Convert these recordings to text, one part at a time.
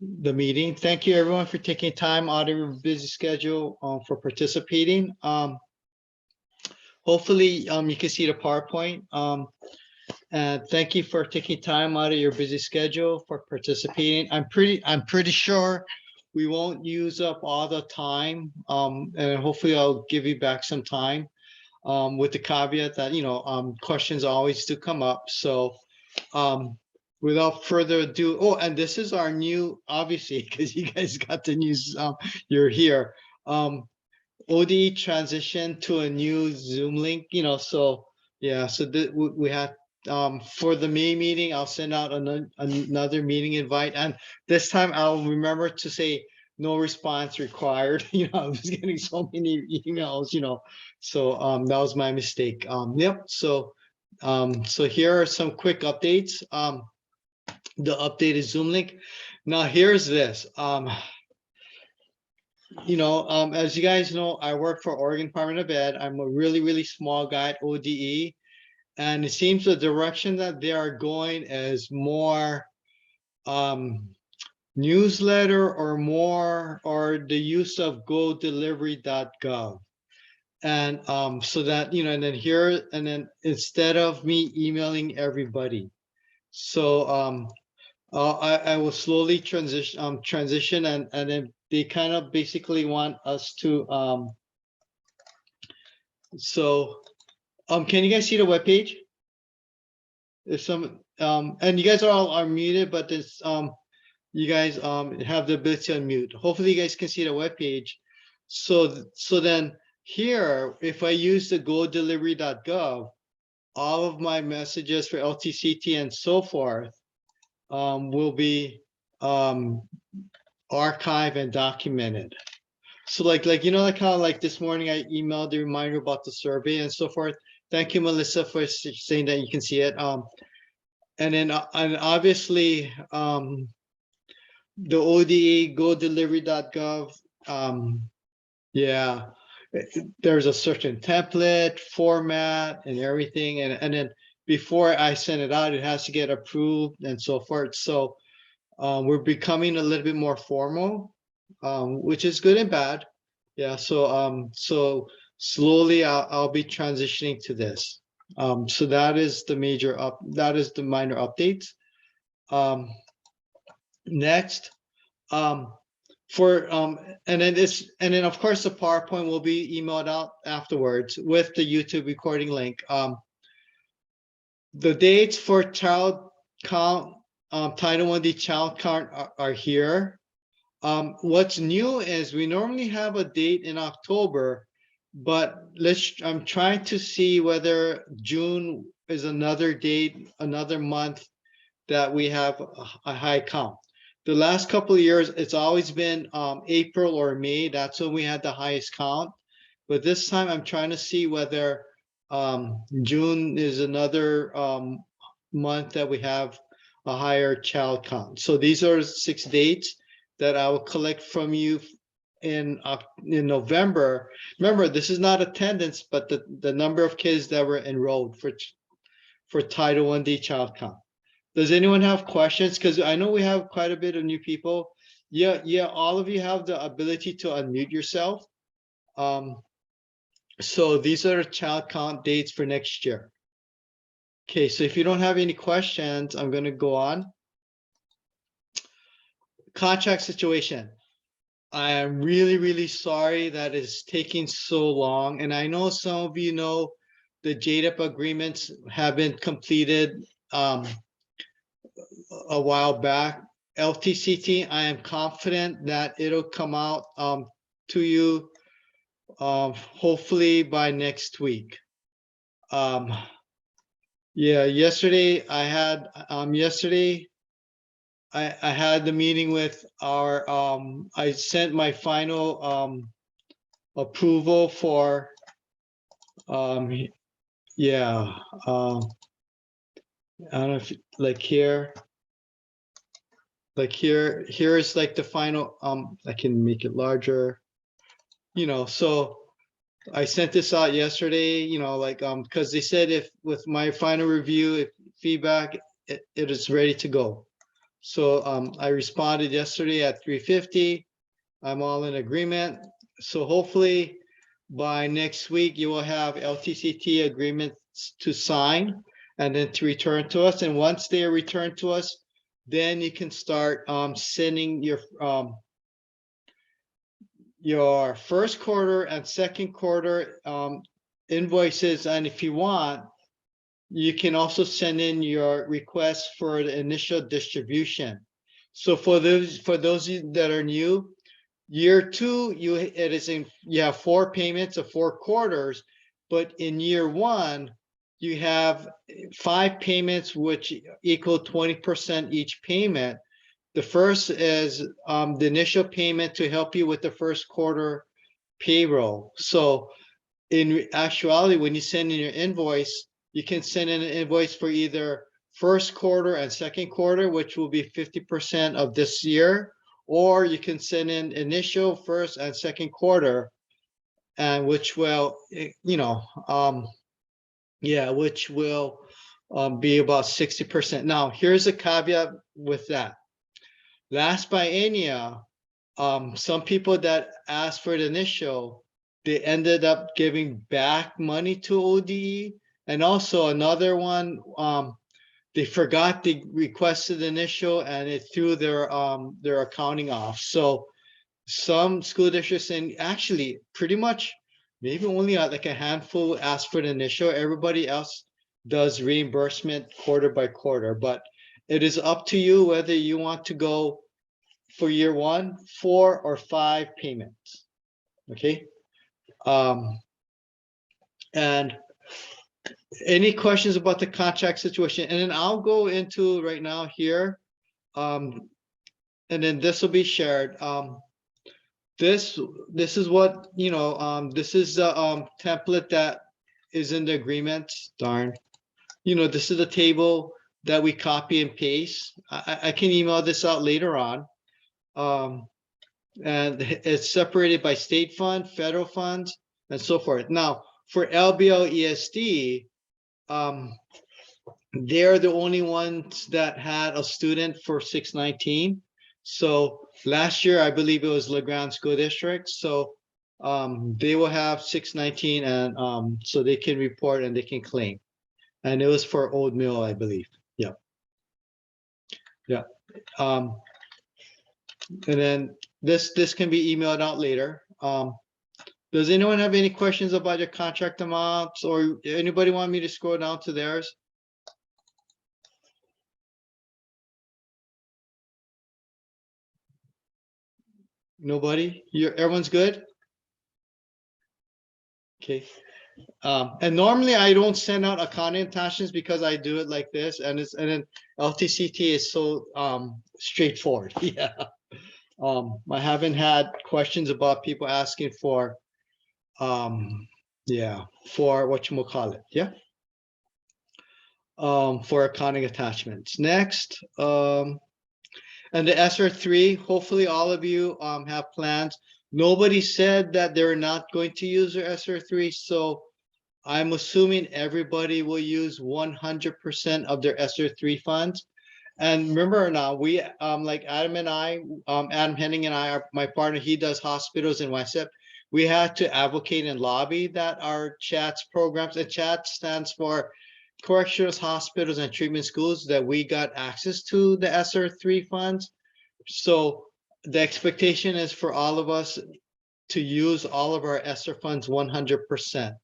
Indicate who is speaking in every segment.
Speaker 1: the meeting. Thank you everyone for taking time out of your busy schedule for participating. Hopefully you can see the PowerPoint. And thank you for taking time out of your busy schedule for participating. I'm pretty sure we won't use up all the time. And hopefully I'll give you back some time with the caveat that, questions always do come up. So without further ado, oh, and this is our new, obviously, because you guys got the news, you're here. ODE transition to a new Zoom link, so yeah, so we had for the May meeting, I'll send out another meeting invite, and this time I'll remember to say no response required. I was getting so many emails, so that was my mistake. Yep. So here are some quick updates. The updated Zoom link. Now here's this. As you guys know, I work for Oregon Department of Ed. I'm a really small guy at ODE, and it seems the direction that they are going is more newsletter or the use of godelivery.gov. And so that, and then instead of me emailing everybody. So I will slowly transition and then they kind of basically want us to can you guys see the webpage? There's some and you guys are muted, but there's you guys have the ability to unmute. Hopefully you guys can see the webpage. So then here, if I use the godelivery.gov, all of my messages for LTCT and so forth will be archived and documented. So like how like this morning I emailed the reminder about the survey and so forth. Thank you, Melissa, for saying that you can see it. And then and obviously the ODE godelivery.gov. Yeah, there's a certain template format and everything, and then before I send it out, it has to get approved and so forth. So we're becoming a little bit more formal, which is good and bad. Yeah. So slowly I'll be transitioning to this. So that is the minor updates. Next, and then of course the PowerPoint will be emailed out afterwards with the YouTube recording link. The dates for child count, Title I-D child count are here. What's new is we normally have a date in October, but I'm trying to see whether June is another date, another month that we have a high count. The last couple of years, it's always been April or May. That's when we had the highest count. But this time I'm trying to see whether June is another month that we have a higher child count. So these are 6 dates that I will collect from you in November. Remember, this is not attendance, but the number of kids that were enrolled for Title I-D child count. Does anyone have questions? Because I know we have quite a bit of new people. Yeah, all of you have the ability to unmute yourself. So these are child count dates for next year. Okay, so if you don't have any questions, I'm going to go on. Contract situation. I am really sorry that it's taking so long. And I know some of you know the JDEP agreements have been completed a while back. LTCT, I am confident that it'll come out to you hopefully by next week. Yeah, yesterday I had I had the meeting with our I sent my final approval for yeah, I don't know if like here is like the final I can make it larger, so I sent this out yesterday, because they said if with my final review, if feedback, it is ready to go. So I responded yesterday at 350. I'm all in agreement. So hopefully by next week, you will have LTCT agreements to sign and then to return to us. And once they are returned to us, then you can start sending your first quarter and second quarter invoices. And if you want, you can also send in your request for the initial distribution. So for those that are new, year two, you have 4 payments of 4 quarters, but in year one, you have 5 payments which equal 20% each payment. The first is the initial payment to help you with the first quarter payroll. So in actuality, when you send in your invoice, you can send in an invoice for either first quarter and second quarter, which will be 50% of this year, or you can send in initial first and second quarter, and which will, which will be about 60%. Now, here's a caveat with that. Last biennia, some people that asked for the initial, they ended up giving back money to ODE. And also another one, they forgot they requested initial and it threw their accounting off. So some school districts, and actually pretty much maybe only like a handful asked for the initial. Everybody else does reimbursement quarter by quarter, but it is up to you whether you want to go for year one, 4 or 5 payments. Okay. And any questions about the contract situation? And then I'll go into right now here. And then this will be shared. This is what, this is the template that is in the agreement. Darn. This is the table that we copy and paste. I can email this out later on. And it's separated by state fund, federal funds, and so forth. Now, for LBL ESD, they're the only ones that had a student for 619. So last year, I believe it was LeGrand School District. So they will have 619, and so they can report and they can claim. And it was for Old Mill, I believe. Yeah. Yeah. And then this can be emailed out later. Does anyone have any questions about your contract amounts, or anybody want me to scroll down to theirs? Nobody? Everyone's good? Okay. And normally I don't send out accounting attachments because I do it like this, and then LTCT is so straightforward. Yeah. I haven't had questions about people asking for for whatchamacallit. Yeah. For accounting attachments. Next, and the SR3, hopefully all of you have plans. Nobody said that they're not going to use their SR3, so I'm assuming everybody will use 100% of their SR3 funds. And remember now, we like Adam and I, Adam Henning and I, my partner, he does hospitals in YSEP. We had to advocate and lobby that our CHATS programs, and CHATS stands for Correctional Hospitals and Treatment Schools, that we got access to the SR3 funds. So the expectation is for all of us to use all of our ESSER funds 100%.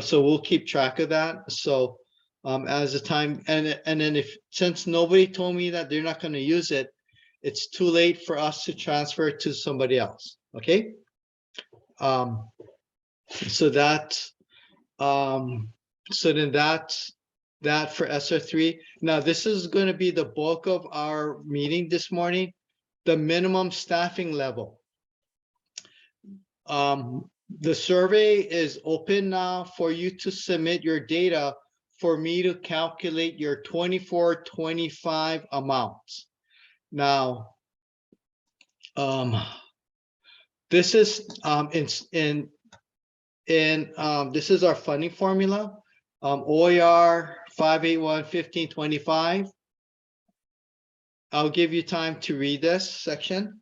Speaker 1: So we'll keep track of that. So as the time, and then since nobody told me that they're not going to use it, it's too late for us to transfer it to somebody else. Okay. So that's so then that's that for SR3. Now this is going to be the bulk of our meeting this morning. The minimum staffing level. The survey is open now for you to submit your data for me to calculate your 24-25 amounts. Now, this is this is our funding formula. OER 581-1525. I'll give you time to read this section.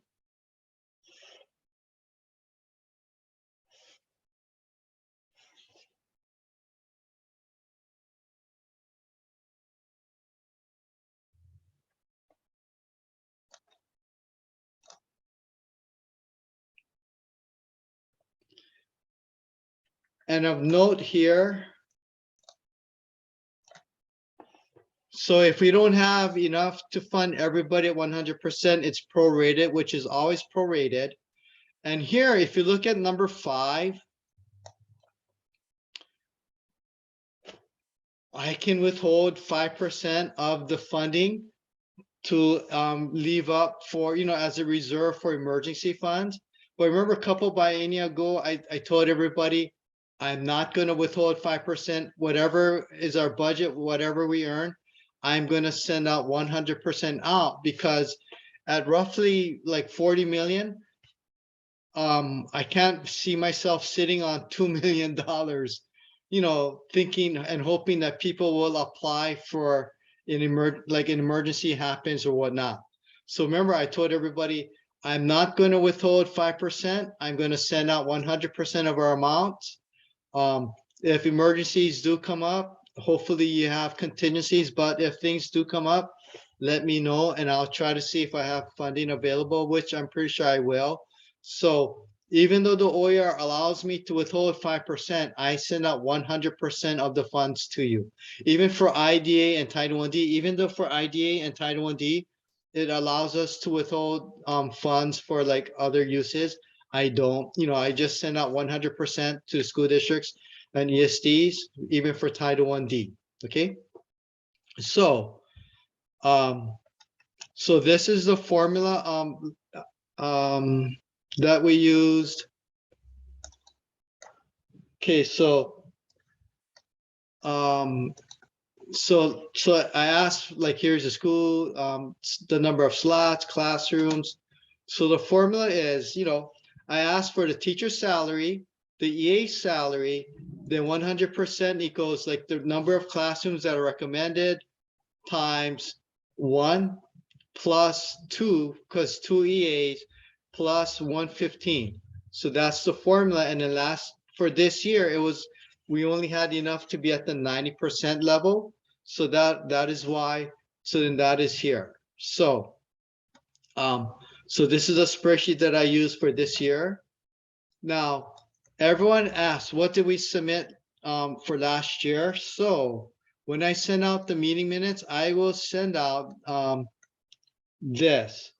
Speaker 1: And of note here, so if we don't have enough to fund everybody at 100%, it's prorated, which is always prorated. And here, if you look at number 5, I can withhold 5% of the funding to leave up for, as a reserve for emergency funds. But remember, a couple biennia ago, I told everybody, I'm not going to withhold 5%. Whatever is our budget, whatever we earn, I'm going to send out 100% out, because at roughly like 40 million, I can't see myself sitting on $2 million, thinking and hoping that people will apply for an emergency happens or whatnot. So remember, I told everybody, I'm not going to withhold 5%. I'm going to send out 100% of our amounts. If emergencies do come up, hopefully you have contingencies, but if things do come up, let me know and I'll try to see if I have funding available, which I'm pretty sure I will. So even though the OER allows me to withhold 5%, I send out 100% of the funds to you. Even for IDA and Title 1D, even though for IDA and Title 1D, it allows us to withhold funds for like other uses. I don't, I just send out 100% to school districts and ESDs, even for Title 1D, okay? So this is the formula that we used. Okay, so I asked, like, here's the school, the number of slots, classrooms. So the formula is, I asked for the teacher's salary, the EA salary, then 100% equals like the number of classrooms that are recommended times 1 plus 2, because 2 EAs plus 115. So that's the formula. And then for this year, we only had enough to be at the 90% level. So that is why, so then that is here. So this is a spreadsheet that I use for this year. Now, everyone asks, what did we submit for last year? So when I send out the meeting minutes, I will send out this.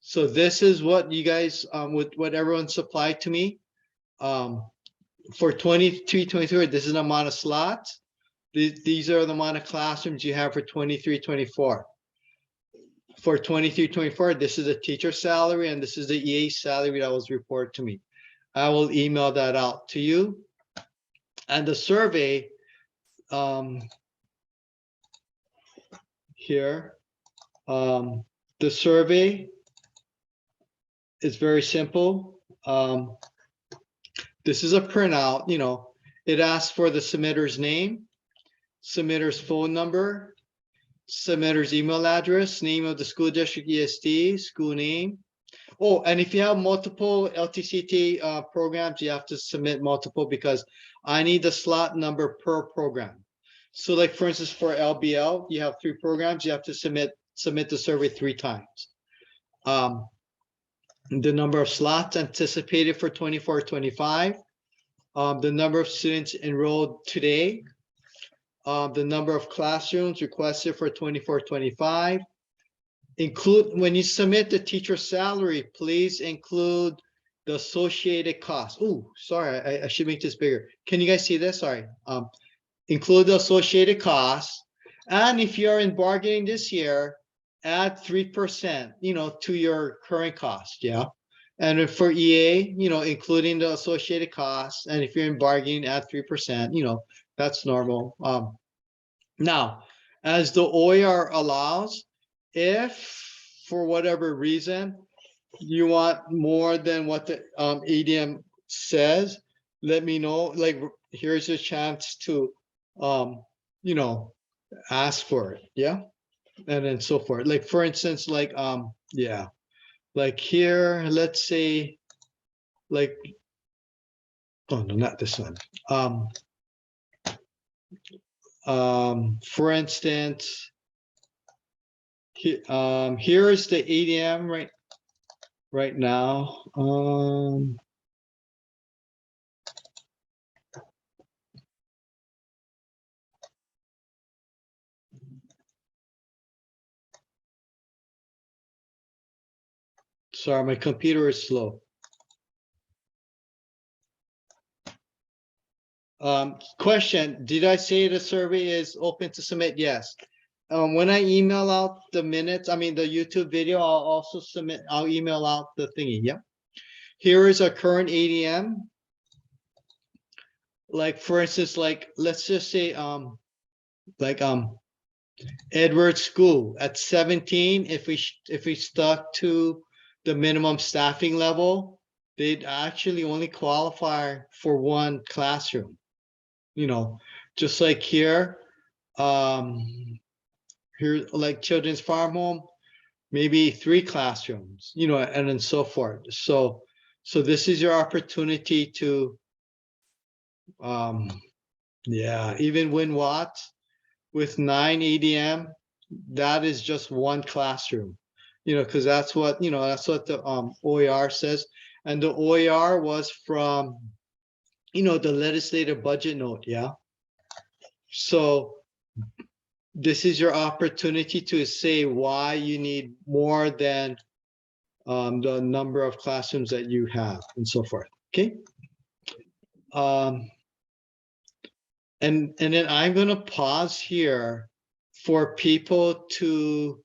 Speaker 1: So this is what you guys, what everyone supplied to me. For 23-24, this is the amount of slots. These are the amount of classrooms you have for 23-24. For 23-24, this is the teacher salary, and this is the EA salary that was reported to me. I will email that out to you. And the survey here, the survey is very simple. This is a printout, it asks for the submitter's name, submitter's phone number, submitter's email address, name of the school district ESD, school name. Oh, and if you have multiple LTCT programs, you have to submit multiple, because I need the slot number per program. So like, for instance, for LBL, you have 3 programs, you have to submit the survey 3 times. The number of slots anticipated for 24-25, the number of students enrolled today, the number of classrooms requested for 24-25. When you submit the teacher salary, please include the associated costs. Oh, sorry, I should make this bigger. Can you guys see this? Sorry. Include the associated costs. And if you're in bargaining this year, add 3%, to your current cost, yeah. And for EA, including the associated costs. And if you're in bargaining, add 3%, that's normal. Now, as the OER allows, if for whatever reason you want more than what the ADM says, let me know. Like, here's a chance to ask for it. Yeah. and then so forth. Like for instance, like yeah, like here, let's say, like, oh no, not this one. For instance, here is the ADM right now. Sorry, my computer is slow. Question, did I say the survey is open to submit? Yes. When I email out the minutes, I mean the YouTube video, I'll email out the thingy. Yep. Here is our current ADM. Like for instance, like let's just say like Edward School at 17, if we stuck to the minimum staffing level, they'd actually only qualify for one classroom. You know, just like here, here like Children's Farm Home, maybe 3 classrooms, you know, and then so forth. So this is your opportunity to yeah, even win Watts with 9 ADM, that is just one classroom, you know, because that's what, you know, that's what the OER says. And the OER was from, you know, the legislative budget note. Yeah. So this is your opportunity to say why you need more than the number of classrooms that you have and so forth. Okay. And then I'm going to pause here for people to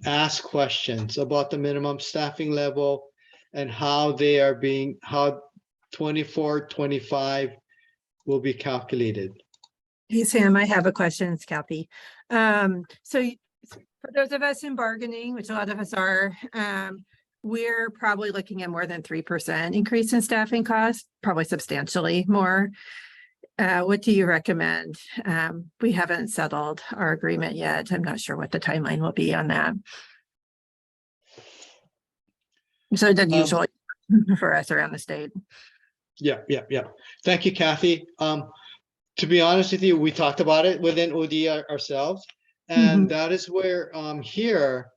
Speaker 1: ask questions about the minimum staffing level and how they are being, how 24, 25 will be calculated.
Speaker 2: Hey, Sam, I have a question. It's Kathy. For those of us in bargaining, which a lot of us are, we're probably looking at more than 3% increase in staffing costs, probably substantially more. What do you recommend? We haven't settled our agreement yet. I'm not sure what the timeline will be on that. So the usual for us around the state.
Speaker 1: Yeah. Thank you, Kathy. To be honest with you, we talked about it within ODE ourselves, and that is where here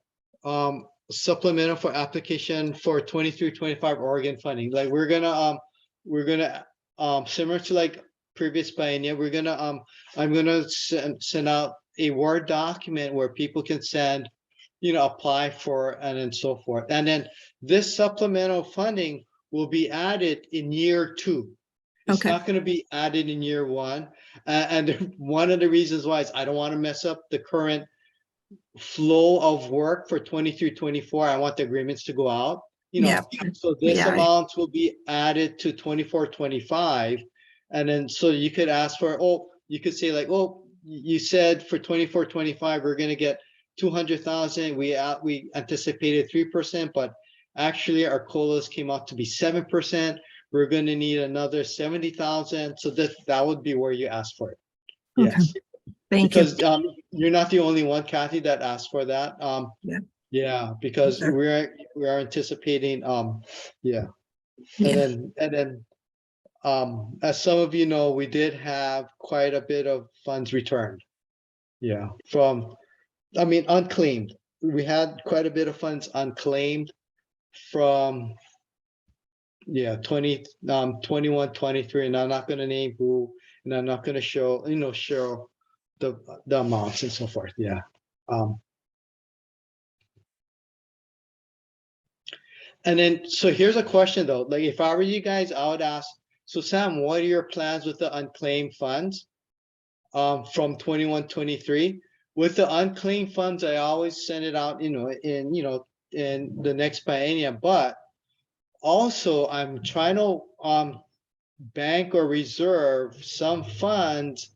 Speaker 1: supplemental for application for 23-25 Oregon funding. Like we're gonna similar to like previous biennial, we're gonna I'm gonna send out a Word document where people can send, you know, apply for and then so forth. And then this supplemental funding will be added in year 2. It's not going to be added in year 1. And one of the reasons why is I don't want to mess up the current flow of work for 23-24. I want the agreements to go out, you know, so this amount will be added to 24-25. And then, so you could ask for, you could say like, you said for 24-25, we're going to get 200,000. We anticipated 3%, but actually our COLAs came out to be 7%. We're going to need another 70,000. So that would be where you ask for it. Yes. Thank you. Because you're not the only one, Kathy, that asked for that. Yeah, because we are anticipating. And then as some of you know, we did have quite a bit of funds returned. Yeah, from, I mean, unclaimed. We had quite a bit of funds unclaimed from 21, 23, and I'm not going to name who, and I'm not going to show, you know, show the amounts and so forth. Yeah. And then, so here's a question though, like if I were you guys, I would ask, so Sam, what are your plans with the unclaimed funds from 21, 23? With the unclaimed funds, I always send it out, you know, in the next biennium, but also I'm trying to bank or reserve some funds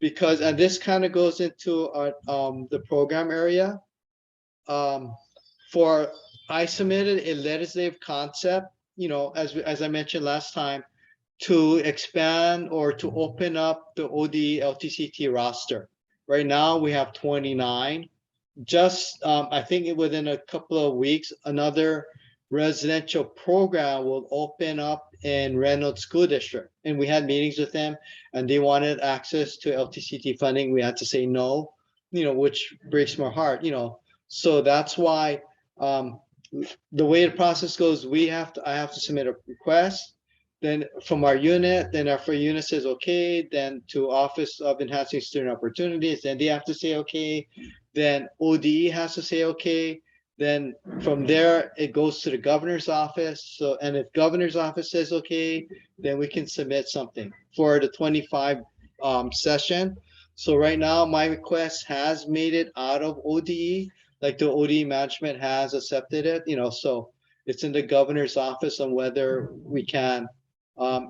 Speaker 1: because, and this kind of goes into the program area. I submitted a legislative concept, you know, as I mentioned last time, to expand or to open up the ODE LTCT roster. Right now, we have 29. Just, I think within a couple of weeks, another residential program will open up in Reynolds School District. And we had meetings with them and they wanted access to LTCT funding. We had to say no, which breaks my heart, So that's why the way the process goes, I have to submit a request. Then from our unit, then our unit says okay, then to Office of Enhancing Student Opportunities, then they have to say okay, then ODE has to say okay, then from there it goes to the governor's office. So, and if governor's office says okay, then we can submit something for the 25 session. So right now my request has made it out of ODE, like the ODE management has accepted it, so it's in the governor's office on whether we can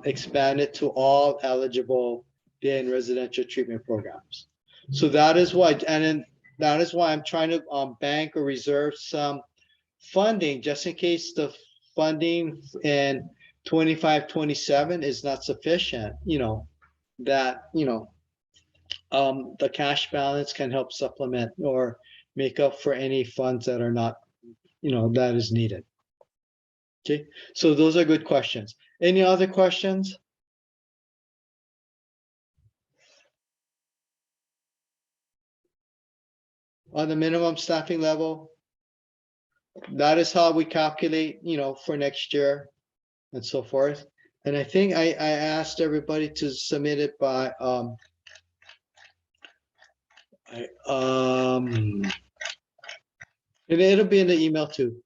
Speaker 1: expand it to all eligible day and residential treatment programs. So that is why, and then that is why I'm trying to bank or reserve some funding just in case the funding in 25-27 is not sufficient, that, the cash balance can help supplement or make up for any funds that are not, that is needed. Okay, so those are good questions. Any other questions? On the minimum staffing level, that is how we calculate, for next year and so forth. And I think I asked everybody to submit it by, and it'll be in the email too,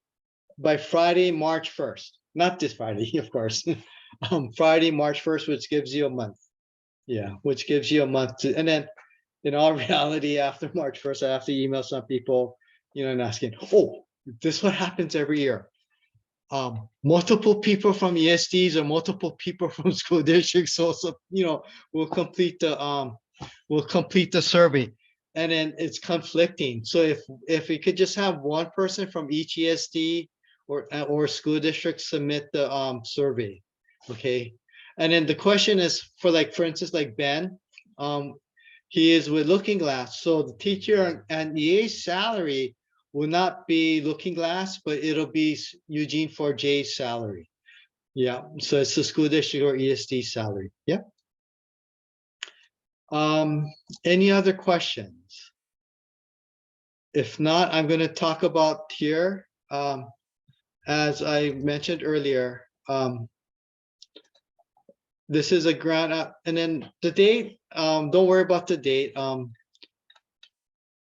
Speaker 1: by Friday, March 1st, not this Friday, of course, Friday, March 1st, which gives you a month. Yeah, which gives you a month to, and then in all reality, after March 1st, I have to email some people, and asking, oh, this what happens every year. Multiple people from ESDs or multiple people from school districts also, will complete the survey. And then it's conflicting. So if we could just have one person from each ESD or school district submit the survey, okay? And then the question is for instance, like Ben, he is with Looking Glass. So the teacher and EA's salary will not be Looking Glass, but it'll be Eugene 4J's salary. Yeah, so it's the school district or ESD salary. Yeah. Any other questions? If not, I'm going to talk about here. As I mentioned earlier, this is a grant, and then the date, don't worry about the date.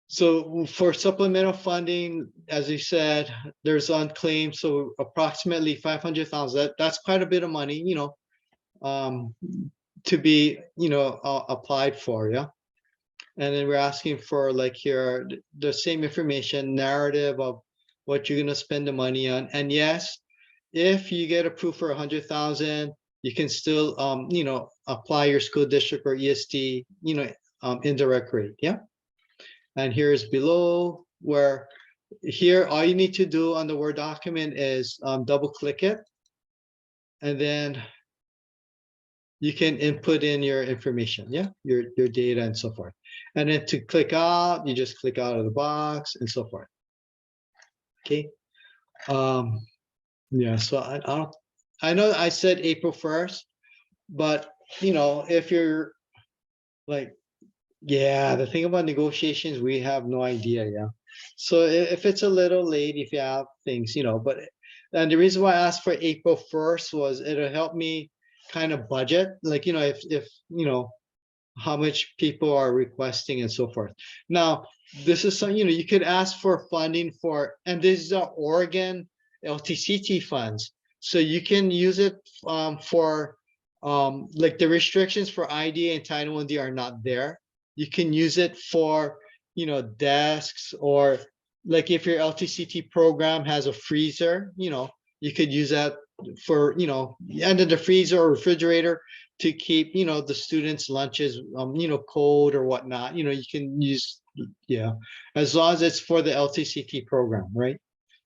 Speaker 1: So for supplemental funding, as you said, there's unclaimed, so approximately 500,000. That's quite a bit of money, to be, applied for, yeah. And then we're asking for like here the same information, narrative of what you're gonna spend the money on. And yes, if you get approved for 100,000, you can still, apply your school district or ESD, indirect rate, yeah. And here is below where here, all you need to do on the Word document is double click it. And then you can input in your information, yeah, your data and so forth. And then to click out, you just click out of the box and so forth. Okay. Yeah, so I know I said April 1st, but if you're like, yeah, the thing about negotiations, we have no idea, yeah. So if it's a little late, if you have things, but and the reason why I asked for April 1st was it'll help me kind of budget, like, if how much people are requesting and so forth. Now, this is something, you could ask for funding for, and these are Oregon LTCT funds. So you can use it for, like the restrictions for IDA and Title 1D are not there. You can use it for, desks, or like if your LTCT program has a freezer, you could use that for, under the freezer or refrigerator to keep, the students' lunches, cold or whatnot, you can use, yeah, as long as it's for the LTCT program, right?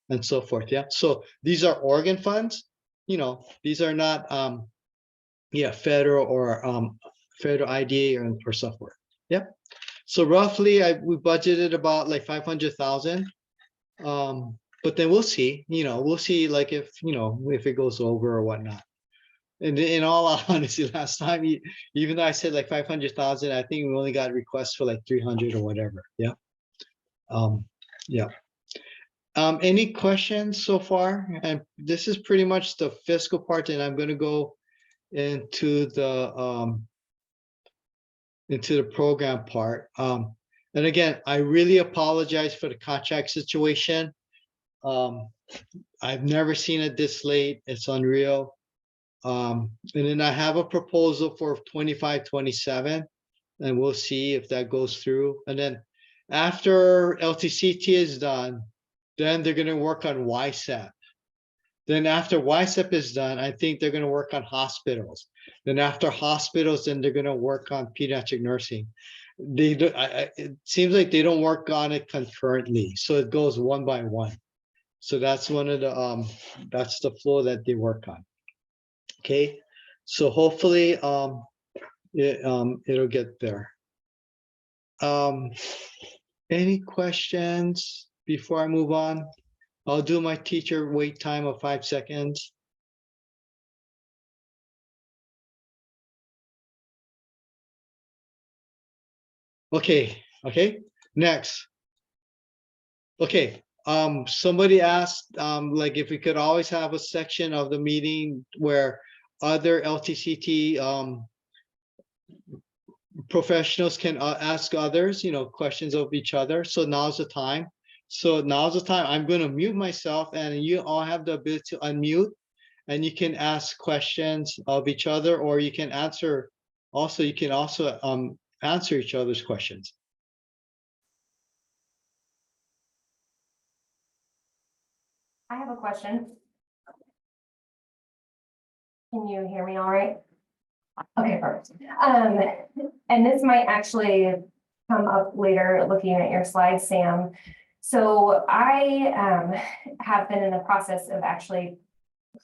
Speaker 1: And so forth, yeah. So these are Oregon funds, these are not, yeah, federal or federal IDA or so forth, yeah. So roughly, we budgeted about like 500,000. But then we'll see, we'll see like if it goes over or whatnot. And in all honesty, last time, even though I said like 500,000, I think we only got requests for like 300 or whatever. Yeah. Yeah. Any questions so far? And this is pretty much the fiscal part, and I'm going to go into the program part. And again, I really apologize for the contract situation. I've never seen it this late. It's unreal. And then I have a proposal for 25, 27, and we'll see if that goes through. And then after LTCT is done, then they're going to work on YSEP. Then after YSEP is done, I think they're going to work on hospitals. Then after hospitals, then they're going to work on pediatric nursing. It seems like they don't work on it concurrently, so it goes one by one. So that's one of the that's the flow that they work on. Okay, so hopefully it'll get there. Any questions before I move on? I'll do my teacher wait time of 5 seconds. Okay, next. Okay, somebody asked like if we could always have a section of the meeting where other LTCT professionals can ask others, questions of each other. So now's the time. I'm going to mute myself, and you all have the ability to unmute, and you can ask questions of each other, or you can answer. Also, you can also answer each other's questions.
Speaker 3: I have a question. Can you hear me all right? Okay, perfect. And this might actually come up later looking at your slides, Sam. So I have been in the process of actually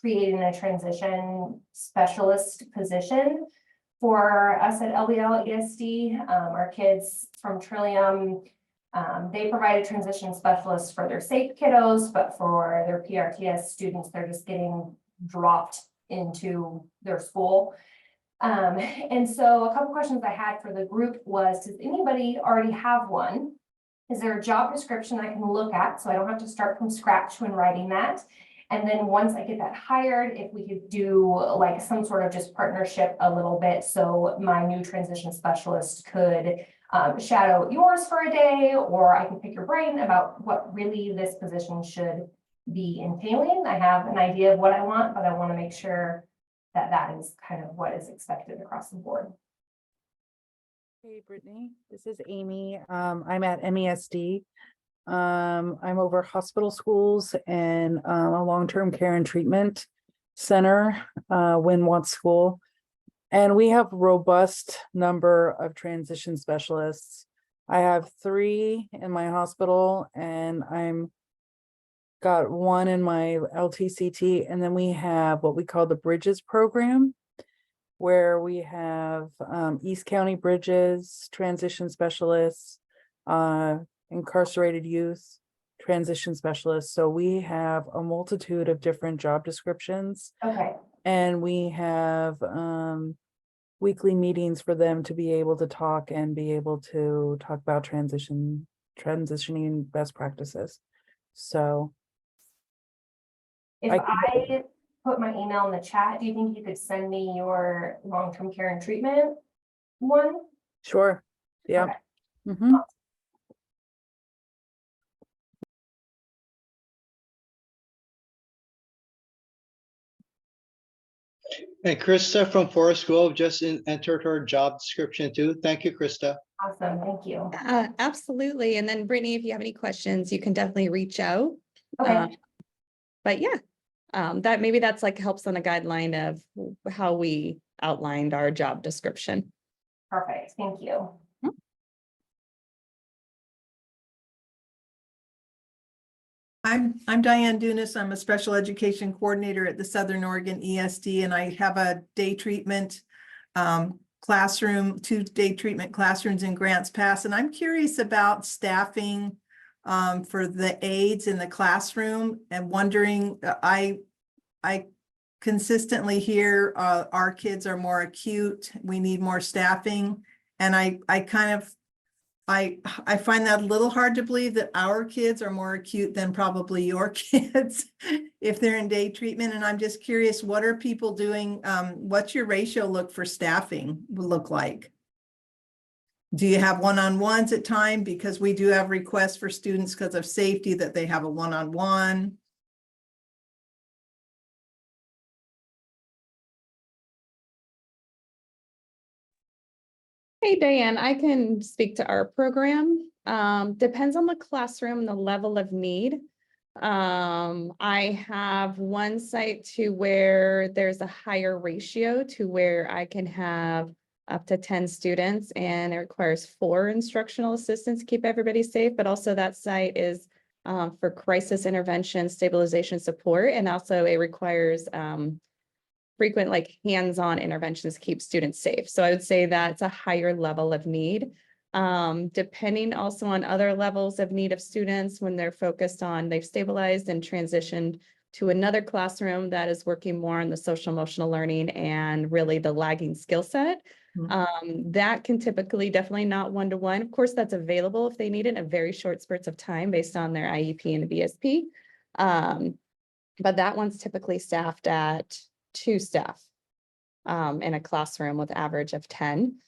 Speaker 3: creating a transition specialist position for us at LBL ESD. Our kids from Trillium, they provide a transition specialist for their SAFE kiddos, but for their PRTS students, they're just getting dropped into their school. And so a couple questions I had for the group was, does anybody already have one? Is there a job description I can look at so I don't have to start from scratch when writing that? And then once I get that hired, if we could do like some sort of just partnership a little bit, so my new transition specialist could shadow yours for a day, or I can pick your brain about what really this position should be entailing. I have an idea of what I want, but I want to make sure that that is kind of what is expected across the board.
Speaker 4: Hey, Brittany, this is Amy. I'm at MESD. I'm over hospital schools and a long-term care and treatment center, Winwant School. And we have a robust number of transition specialists. I have 3 in my hospital, and I'm got 1 in my LTCT, and then we have what we call the Bridges program, where we have East County Bridges, transition specialists, incarcerated youth, transition specialists. So we have a multitude of different job descriptions.
Speaker 3: Okay.
Speaker 4: And we have weekly meetings for them to be able to talk and be able to talk about transitioning best practices. So
Speaker 3: If I put my email in the chat, do you think you could send me your long-term care and treatment one?
Speaker 4: sure. Yeah.
Speaker 3: Okay.
Speaker 4: Mm-hmm.
Speaker 1: And Krista from Forest Grove just entered her job description too. Thank you, Krista.
Speaker 3: Awesome, thank you.
Speaker 5: Absolutely. And then Brittany, if you have any questions, you can definitely reach out.
Speaker 3: Okay.
Speaker 5: But yeah, that's like helps on a guideline of how we outlined our job description.
Speaker 3: Perfect, thank you.
Speaker 6: I'm Diane Dunas. I'm a special education coordinator at the Southern Oregon ESD, and I have a day treatment classroom, 2-day treatment classrooms in Grants Pass, and I'm curious about staffing for the aides in the classroom and wondering, I consistently hear our kids are more acute, we need more staffing. And I find that a little hard to believe that our kids are more acute than probably your kids if they're in day treatment. And I'm just curious, what are people doing? What's your ratio look like? Do you have one-on-ones at time? Because we do have requests for students because of safety that they have a one-on-one.
Speaker 5: Hey, Diane, I can speak to our program. Depends on the classroom and the level of need. I have one site to where there's a higher ratio to where I can have up to 10 students, and it requires 4 instructional assistants to keep everybody safe. But also that site is for crisis intervention, stabilization support, and also it requires frequent like hands-on interventions to keep students safe. So I would say that's a higher level of need. Depending also on other levels of need of students when they're focused on, they've stabilized and transitioned to another classroom that is working more on the social emotional learning and really the lagging skill set. That can typically definitely not one-to-one. Of course, that's available if they need it in very short spurts of time based on their IEP and the BSP. But that one's typically staffed at 2 staff in a classroom with average of 10.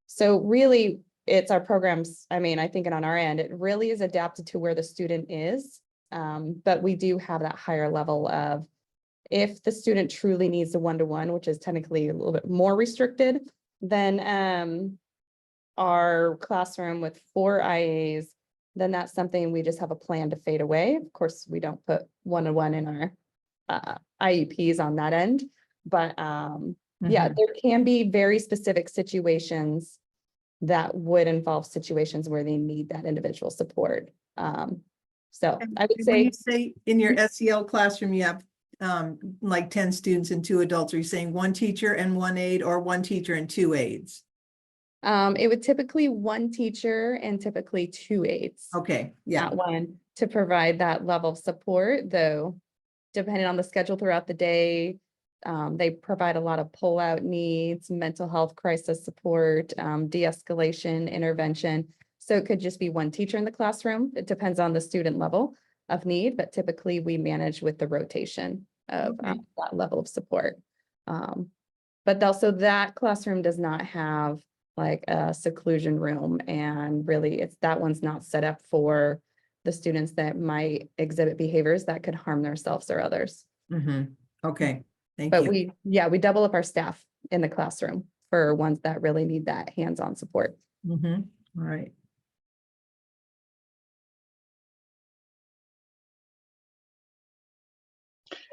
Speaker 5: So really it's our programs. I mean, I think on our end, it really is adapted to where the student is. But we do have that higher level of if the student truly needs the one-to-one, which is technically a little bit more restricted, then our classroom with 4 IAs, then that's something we just have a plan to fade away. Of course, we don't put one-to-one in our IEPs on that end, but yeah, there can be very specific situations that would involve situations where they need that individual support. So I would
Speaker 6: When
Speaker 5: say,
Speaker 6: you say in your SEL classroom, you have like 10 students and 2 adults, are you saying 1 teacher and 1 aide, or 1 teacher and 2 aides?
Speaker 5: it would typically 1 teacher and typically 2 aides.
Speaker 6: Okay, yeah.
Speaker 5: Not 1 to provide that level of support, though, depending on the schedule throughout the day, they provide a lot of pull-out needs, mental health crisis support, de-escalation, intervention. So it could just be 1 teacher in the classroom. It depends on the student level of need, but typically we manage with the rotation of
Speaker 6: Okay.
Speaker 5: that level of support. But also that classroom does not have like a seclusion room, and really that one's not set up for the students that might exhibit behaviors that could harm themselves or others.
Speaker 6: Okay, thank
Speaker 5: But
Speaker 6: you.
Speaker 5: we double up our staff in the classroom for ones that really need that hands-on support.
Speaker 6: All right.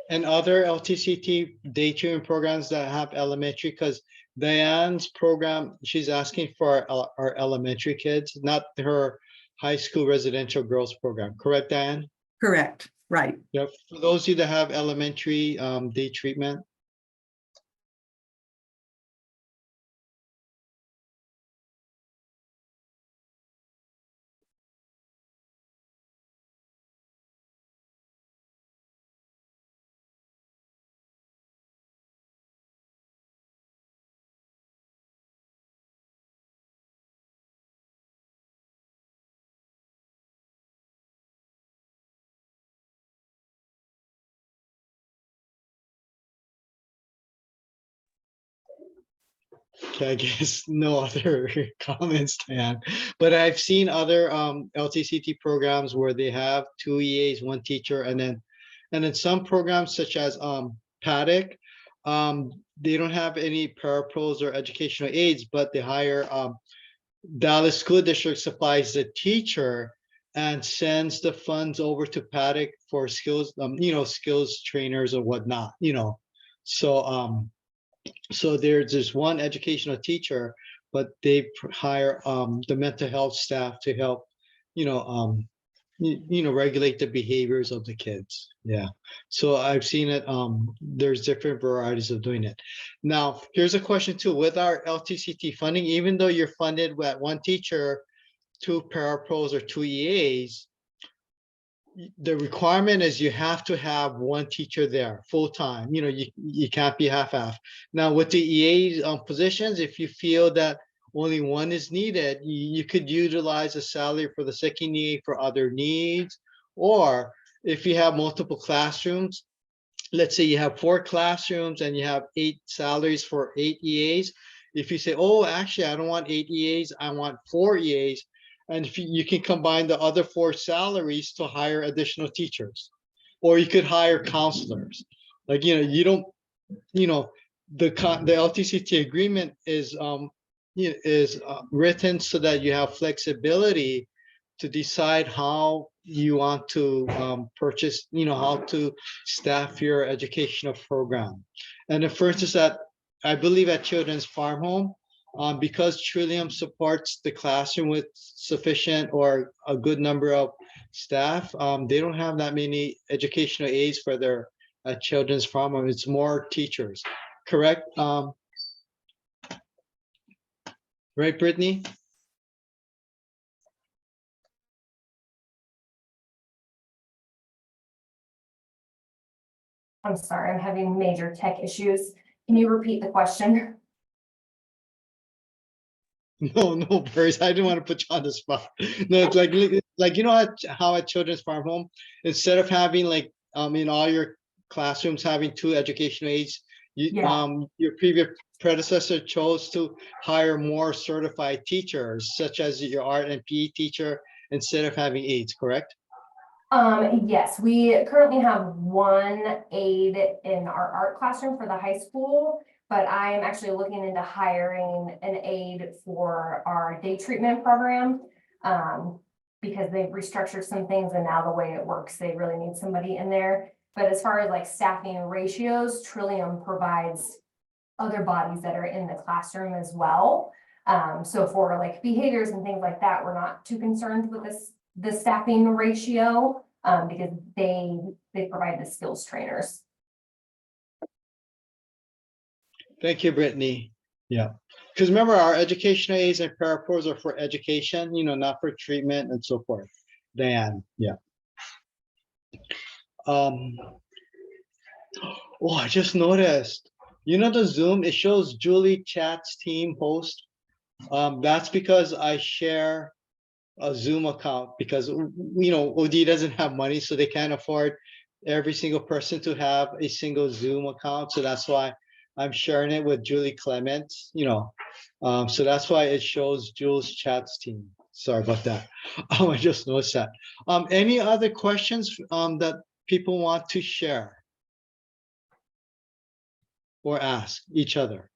Speaker 1: And other LTCT day treatment programs that have elementary, because Diane's program, she's asking for our elementary kids, not her high school residential girls program. Correct, Diane?
Speaker 6: Correct, right.
Speaker 1: Yeah, for those of you that have elementary day treatment. Okay, I guess no other comments, Diane. But I've seen other LTCT programs where they have 2 EAs, 1 teacher, and then some programs such as Paddock, they don't have any parapros or educational aides, but they hire Dallas School District supplies the teacher and sends the funds over to Paddock for skills, skills trainers or whatnot, So so there's this 1 educational teacher, but they hire the mental health staff to help, regulate the behaviors of the kids. Yeah. So I've seen it. There's different varieties of doing it. Now, here's a question too. With our LTCT funding, even though you're funded with one teacher, 2 parapros or 2 EAs, the requirement is you have to have one teacher there full time. You can't be half-half. Now with the EA positions, if you feel that only one is needed, you could utilize a salary for the second EA for other needs. Or if you have multiple classrooms, let's say you have 4 classrooms and you have 8 salaries for 8 EAs. If you say, oh, actually, I don't want 8 EAs, I want 4 EAs. And if you can combine the other 4 salaries to hire additional teachers, or you could hire counselors. Like, you don't, the LTCT agreement is written so that you have flexibility to decide how you want to purchase, how to staff your educational program. And then for instance, I believe at Children's Farm Home, because Trillium supports the classroom with sufficient or a good number of staff, they don't have that many educational aides for their Children's Farm Home. It's more teachers, correct? Right, Brittany?
Speaker 3: I'm sorry, I'm having major tech issues. Can you repeat the question?
Speaker 1: No, Bruce, I didn't want to put you on the spot. No, it's like how at Children's Farm Home, instead of having like in all your classrooms having 2 educational aides, your previous predecessor chose to hire more certified teachers, such as your art and PE teacher, instead of having aides, correct?
Speaker 3: Yes, we currently have 1 aide in our art classroom for the high school, but I am actually looking into hiring an aide for our day treatment program, because they've restructured some things and now the way it works, they really need somebody in there. But as far as like staffing ratios, Trillium provides other bodies that are in the classroom as well. So for like behaviors and things like that, we're not too concerned with the staffing ratio, because they provide the skills trainers.
Speaker 1: Thank you, Brittany. Yeah, because remember, our educational aides and parapros are for education, not for treatment and so forth. Dan, yeah. Oh, I just noticed, the Zoom, it shows Julie Chat's team host. That's because I share a Zoom account, because OD doesn't have money, so they can't afford every single person to have a single Zoom account. So that's why I'm sharing it with Julie Clement, so that's why it shows Jules Chat's team. Sorry about that. I just noticed that. Any other questions that people want to share or ask each other?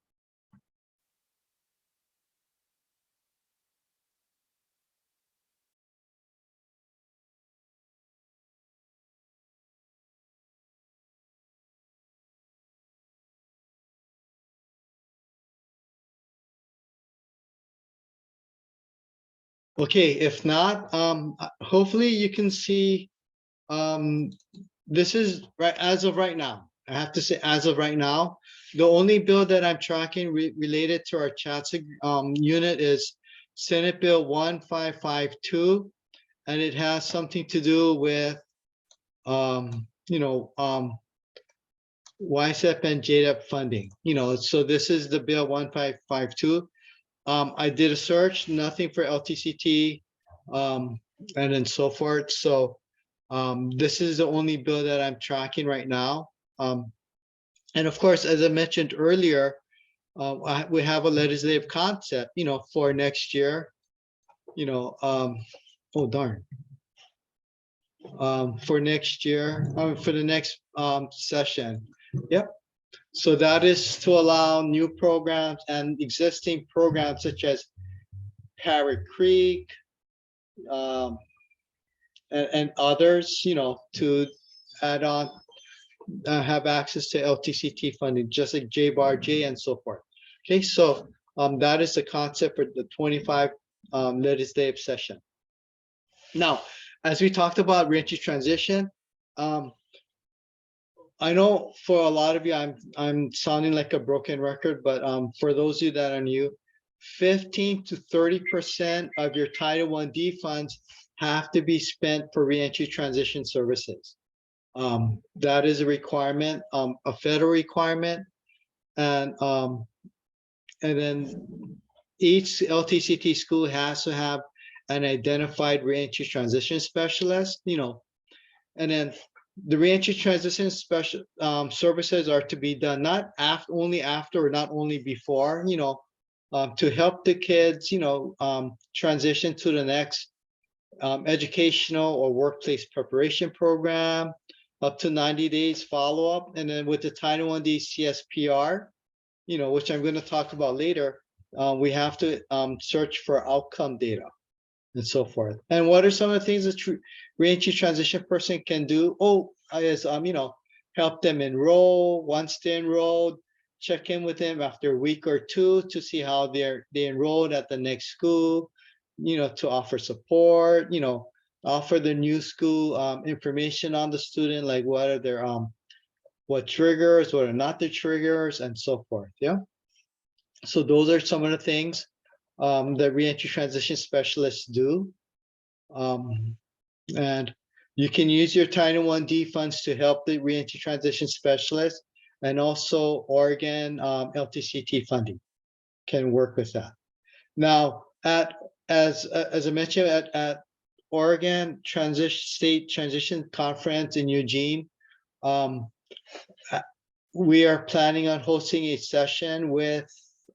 Speaker 1: Okay, if not, hopefully you can see, this is right as of right now. I have to say, as of right now, the only bill that I'm tracking related to our chats unit is Senate Bill 1552, and it has something to do with YSEP and JDEP funding. So this is the bill 1552. I did a search, nothing for LTCT, and then so forth. So this is the only bill that I'm tracking right now. And of course, as I mentioned earlier, we have a legislative concept, for next year, oh darn. For next year, for the next session. Yep. So that is to allow new programs and existing programs such as Parrot Creek, and others, to add on, have access to LTCT funding, just like JBAR-J and so forth. Okay, so that is the concept for the 25 legislative session. Now, as we talked about reentry transition, I know for a lot of you, I'm sounding like a broken record, but for those of you that are new, 15 to 30% of your Title I-D funds have to be spent for reentry transition services. That is a requirement, a federal requirement, and then each LTCT school has to have an identified reentry transition specialist, and then the reentry transition special services are to be done not only after or not only before, to help the kids, transition to the next educational or workplace preparation program, up to 90 days follow-up, and then with the Title I-D CSPR, which I'm going to talk about later, we have to search for outcome data and so forth. And what are some of the things a reentry transition person can do? Is help them enroll. Once they're enrolled, check in with them after a week or two to see how they enrolled at the next school, to offer support, offer the new school information on the student, like what are their what triggers, what are not the triggers, and so forth. Yeah. So those are some of the things that reentry transition specialists do. And you can use your Title I-D funds to help the reentry transition specialist, and also Oregon LTCT funding can work with that. Now, as I mentioned, at Oregon State Transition Conference in Eugene, we are planning on hosting a session with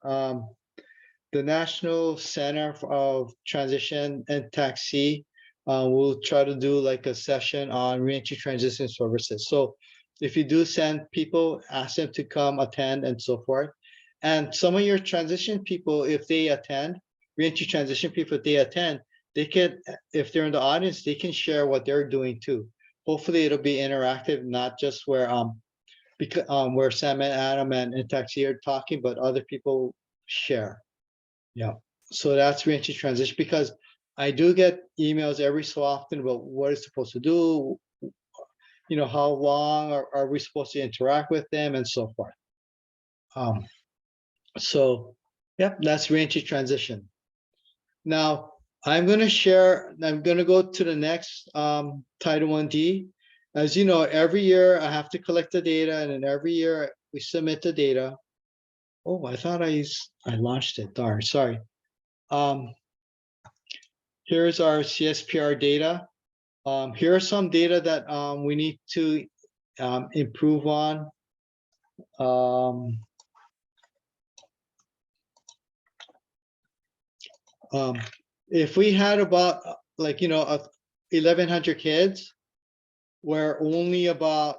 Speaker 1: the National Center of Transition and Taxi. We'll try to do like a session on reentry transition services. So if you do send people, ask them to come attend and so forth. And some of your transition people, if they attend, reentry transition people, if they attend, they can, if they're in the audience, they can share what they're doing too. Hopefully it'll be interactive, not just where where Sam and Adam and Taxi are talking, but other people share. Yeah. So that's reentry transition, because I do get emails every so often about what it's supposed to do, how long are we supposed to interact with them and so forth. So yeah, that's reentry transition. Now I'm going to go to the next Title I-D. As you know, every year I have to collect the data, and then every year we submit the data. Oh, I thought I launched it. Darn, sorry. Here's our CSPR data. Here are some data that we need to improve on. If we had about 1,100 kids, where only about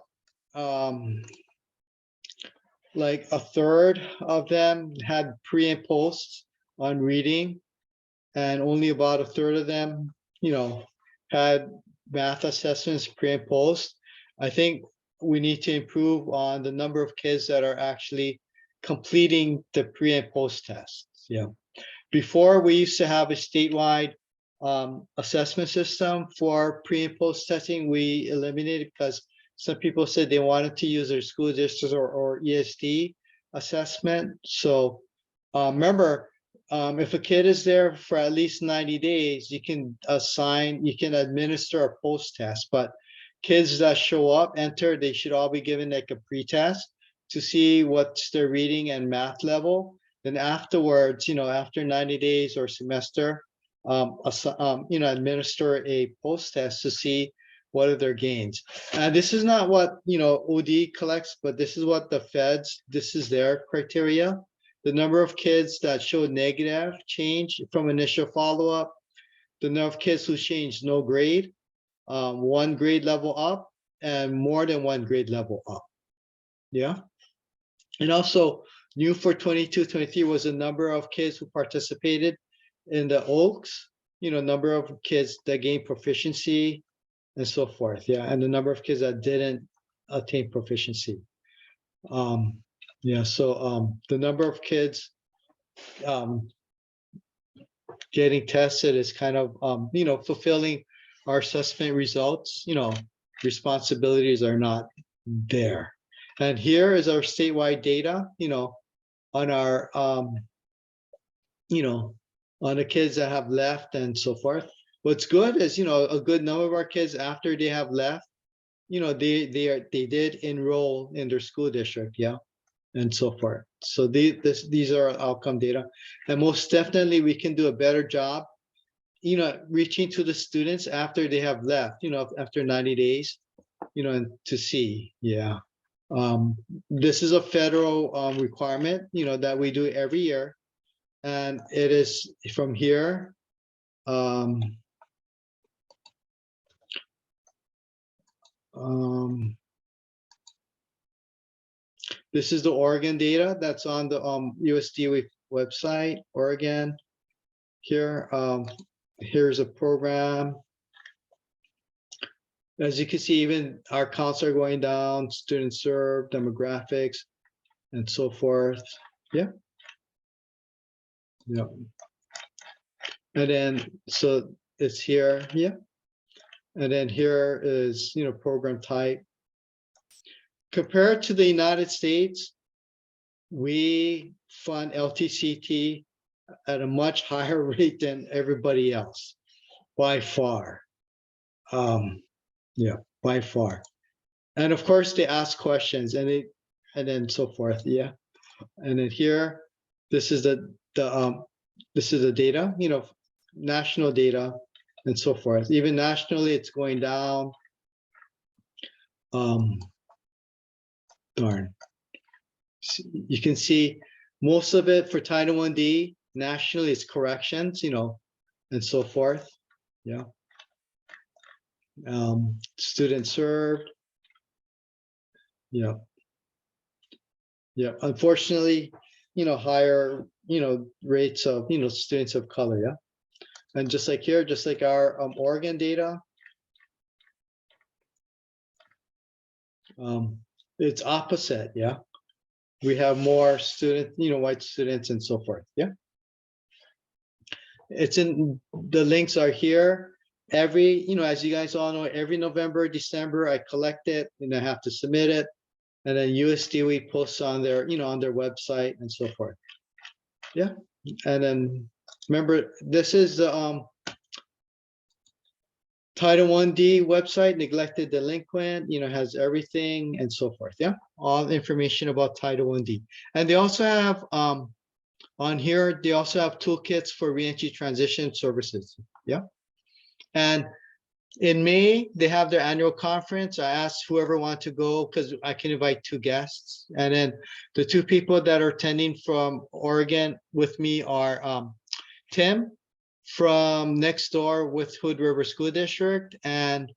Speaker 1: like a third of them had pre and post on reading, and only about a third of them, had math assessments pre and post. I think we need to improve on the number of kids that are actually completing the pre and post tests. Yeah. Before, we used to have a statewide assessment system for pre and post testing. We eliminated because some people said they wanted to use their school district or ESD assessment. So remember, if a kid is there for at least 90 days, you can administer a post test. But kids that show up, enter, they should all be given like a pre-test to see what's their reading and math level. Then afterwards, after 90 days or semester, administer a post test to see what are their gains. And this is not what ODE collects, but this is what the feds, this is their criteria. The number of kids that showed negative change from initial follow-up, the number of kids who changed no grade, 1 grade level up, and more than 1 grade level up. Yeah. And also new for 22-23 was the number of kids who participated in the OAKS, number of kids that gained proficiency and so forth. Yeah. And the number of kids that didn't attain proficiency. Yeah. So the number of kids getting tested is kind of, fulfilling our assessment results, responsibilities are not there. And here is our statewide data, on our, on the kids that have left and so forth. What's good is, a good number of our kids after they have left, they did enroll in their school district, yeah, and so forth. So these are outcome data, and most definitely we can do a better job, reaching to the students after they have left, after 90 days, and to see, yeah. This is a federal requirement, that we do every year, and it is from here. This is the Oregon data that's on the USDA website, Oregon. Here, here's a program. As you can see, even our counts are going down, students served, demographics, and so forth. Yeah. Yeah. And then, so it's here, yeah. And then here is, program type. Compared to the United States, we fund LTCT at a much higher rate than everybody else, by far. Yeah, by far. And of course, they ask questions, and then so forth. Yeah, and then here, this is the data, national data, and so forth. Even nationally, it's going down. Darn. You can see most of it for Title 1D nationally is corrections, and so forth. Yeah. Students served. Yeah. Yeah. Unfortunately, higher, rates of, students of color. Yeah. And just like here, just like our Oregon data, it's opposite. Yeah. We have more students, white students and so forth. Yeah. It's in, the links are here. Every, as you guys all know, every November, December, I collect it and I have to submit it. And then USDA posts on their, on their website and so forth. Yeah. And then remember, this is the Title 1D website, neglected delinquent, has everything and so forth. Yeah. All information about Title 1D. And they also have on here, they also have toolkits for reentry transition services. Yeah. And in May, they have their annual conference. I asked whoever wants to go because I can invite 2 guests. And then the 2 people that are attending from Oregon with me are Tim from next door with Hood River School District and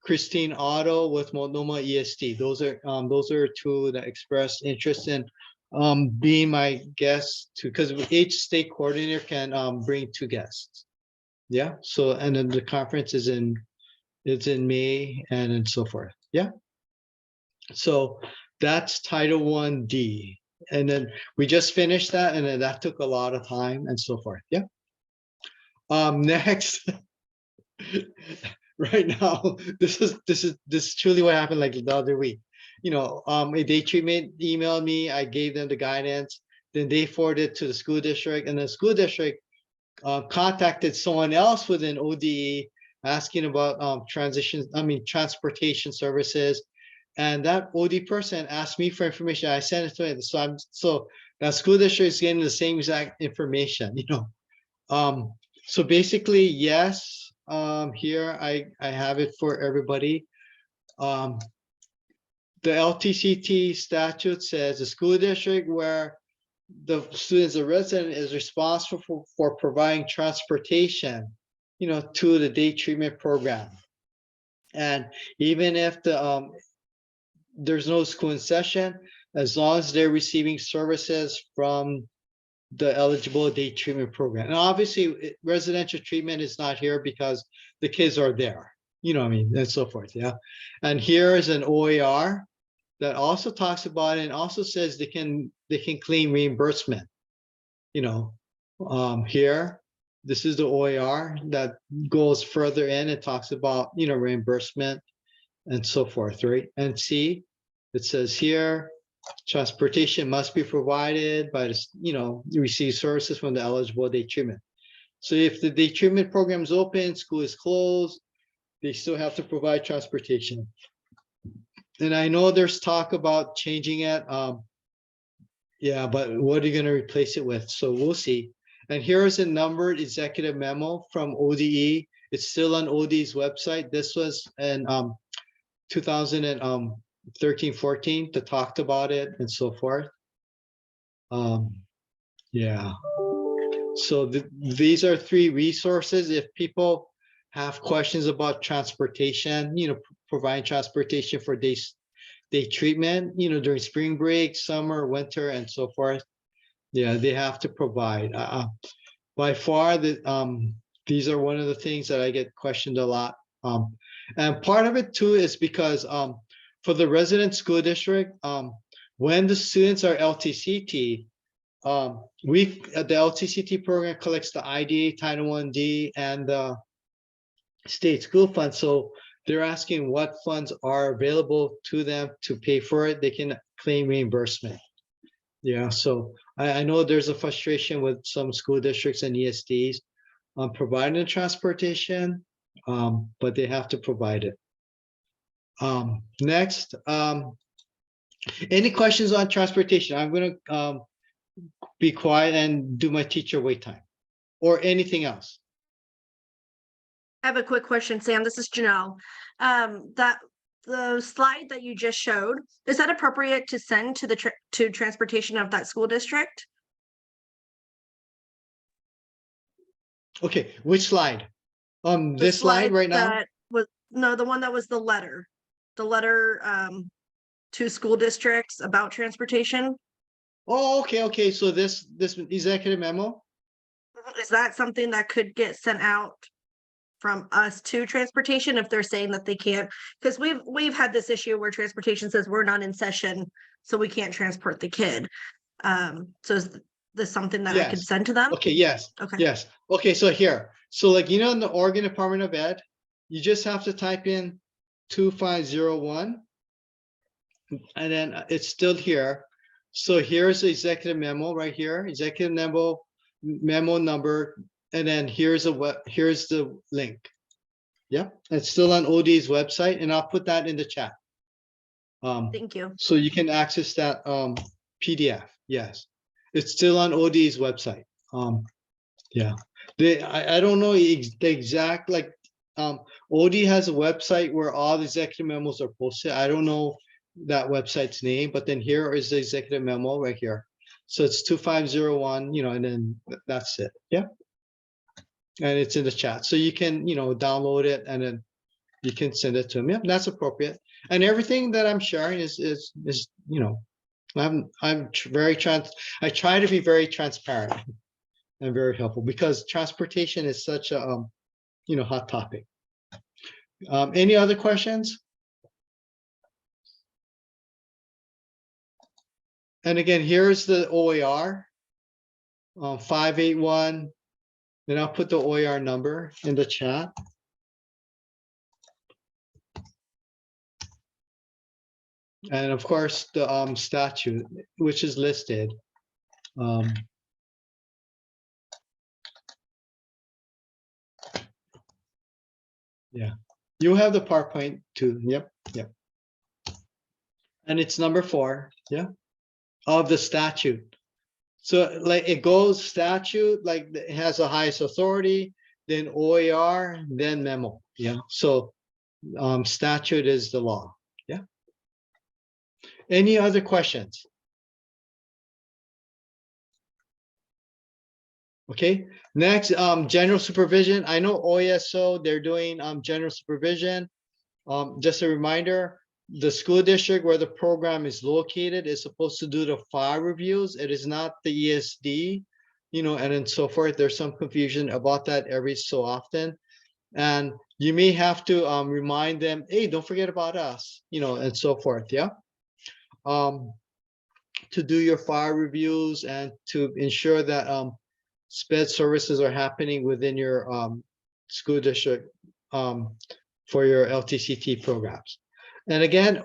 Speaker 1: Christine Otto with Multnomah ESD. Those are 2 that expressed interest in being my guests too, because each state coordinator can bring 2 guests. Yeah. So, and then the conference is in May and so forth. Yeah. So that's Title 1D. And then we just finished that, and then that took a lot of time and so forth. Yeah. Next. Right now, this is truly what happened like the other week. A day treatment emailed me, I gave them the guidance, then they forwarded to the school district, and the school district contacted someone else within ODE asking about transportation services. And that OD person asked me for information. I sent it to it. So that school district is getting the same exact information, So basically, yes, here I have it for everybody. The LTCT statute says the school district where the student is a resident is responsible for providing transportation, to the day treatment program. And even if there's no school in session, as long as they're receiving services from the eligible day treatment program. And obviously residential treatment is not here because the kids are there, and so forth. Yeah. And here is an OER that also talks about it and also says they can claim reimbursement, here. This is the OER that goes further in. It talks about, reimbursement and so forth, right? And C, it says here, transportation must be provided by the, receive services from the eligible day treatment. So if the day treatment program is open, school is closed, they still have to provide transportation. And I know there's talk about changing it. Yeah, but what are you going to replace it with? So we'll see. And here is a numbered executive memo from ODE. It's still on ODE's website. This was in 2013-14 that talked about it and so forth. Yeah. So these are 3 resources. If people have questions about transportation, providing transportation for day treatment, during spring break, summer, winter, and so forth. Yeah, they have to provide. By far, these are one of the things that I get questioned a lot. And part of it too is because for the resident school district, when the students are LTCT, the LTCT program collects the IDA, Title 1D, and the state school fund. So they're asking what funds are available to them to pay for it. They can claim reimbursement. Yeah, so I know there's a frustration with some school districts and ESDs on providing the transportation, but they have to provide it. Next, any questions on transportation? I'm going to be quiet and do my teacher wait time or anything else.
Speaker 7: I have a quick question, Sam. This is Janelle. The slide that you just showed, is that appropriate to send to the transportation of that school district?
Speaker 1: Okay, which slide?
Speaker 7: The
Speaker 1: This slide right now?
Speaker 7: that was no, the one that was the letter to school districts about transportation.
Speaker 1: Oh, okay. So this executive memo?
Speaker 7: Is that something that could get sent out from us to transportation if they're saying that they can't? Because we've had this issue where transportation says we're not in session, so we can't transport the kid. So is this something that I could
Speaker 1: Yes.
Speaker 7: send to them?
Speaker 1: Okay, yes.
Speaker 7: Okay.
Speaker 1: Yes. Okay, so here. So like, in the Oregon Department of Ed, you just have to type in 2501 and then it's still here. So here's the executive memo right here, executive memo number, and then here's the link. Yep, it's still on OD's website, and I'll put that in the chat.
Speaker 7: Thank you.
Speaker 1: So you can access that PDF. Yes, it's still on OD's website. Yeah, I don't know the exact OD has a website where all the executive memos are posted. I don't know that website's name, but then here is the executive memo right here. So it's 2501, and then that's it. Yeah. And it's in the chat. So you can, download it and then you can send it to them. Yeah, that's appropriate. And everything that I'm sharing is I'm very I try to be very transparent and very helpful because transportation is such a, hot topic. Any other questions? And again, here's the OER, 581. Then I'll put the OER number in the chat. And of course, the statute, which is listed. Yeah, you have the PowerPoint too. Yep. And it's number 4, yeah, of the statute. So like it goes statute, like it has the highest authority, then OER, then memo. Yeah. So statute is the law. Yeah. Any other questions? Okay. Next, general supervision. I know OESO, they're doing general supervision. Just a reminder, the school district where the program is located is supposed to do the file reviews. It is not the ESD, and then so forth. There's some confusion about that every so often. And you may have to remind them, hey, don't forget about us, and so forth. Yeah. To do your file reviews and to ensure that sped services are happening within your school district for your LTCT programs. And again,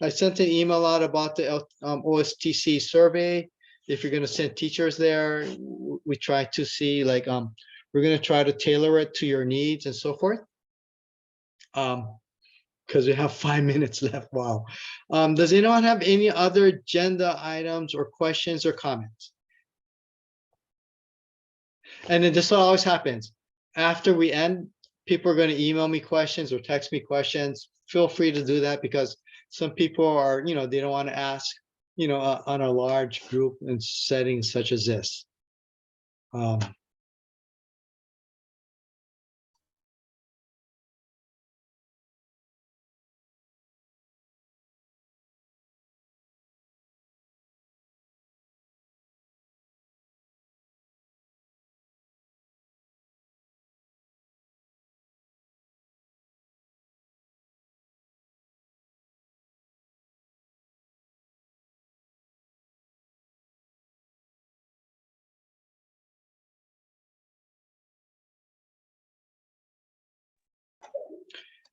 Speaker 1: I sent an email out about the OSTC survey. If you're going to send teachers there, we try to see like we're going to try to tailor it to your needs and so forth. Because we have 5 minutes left. Wow. Does anyone have any other agenda items or questions or comments? And then this always happens. After we end, people are going to email me questions or text me questions. Feel free to do that because some people are, they don't want to ask, on a large group and settings such as this.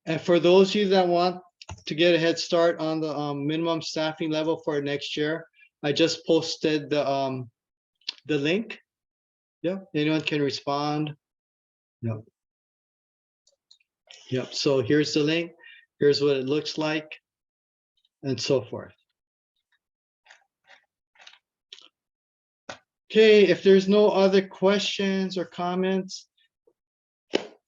Speaker 1: And for those of you that want to get a head start on the minimum staffing level for next year, I just posted the link. Yeah, anyone can respond. Yep. Yep. So here's the link. Here's what it looks like, and so forth. Okay, if there's no other questions or comments,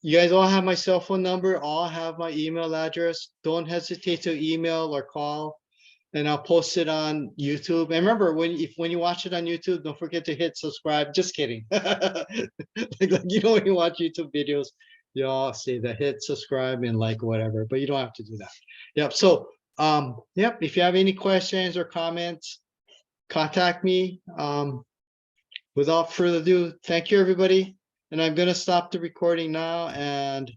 Speaker 1: you guys all have my cell phone number, all have my email address. Don't hesitate to email or call, and I'll post it on YouTube. And remember, when you watch it on YouTube, don't forget to hit subscribe. Just kidding. Like when you watch YouTube videos, you all say that hit subscribe and like whatever, but you don't have to do that. Yep. So yep, if you have any questions or comments, contact me. Without further ado, thank you everybody. And I'm gonna stop the recording now and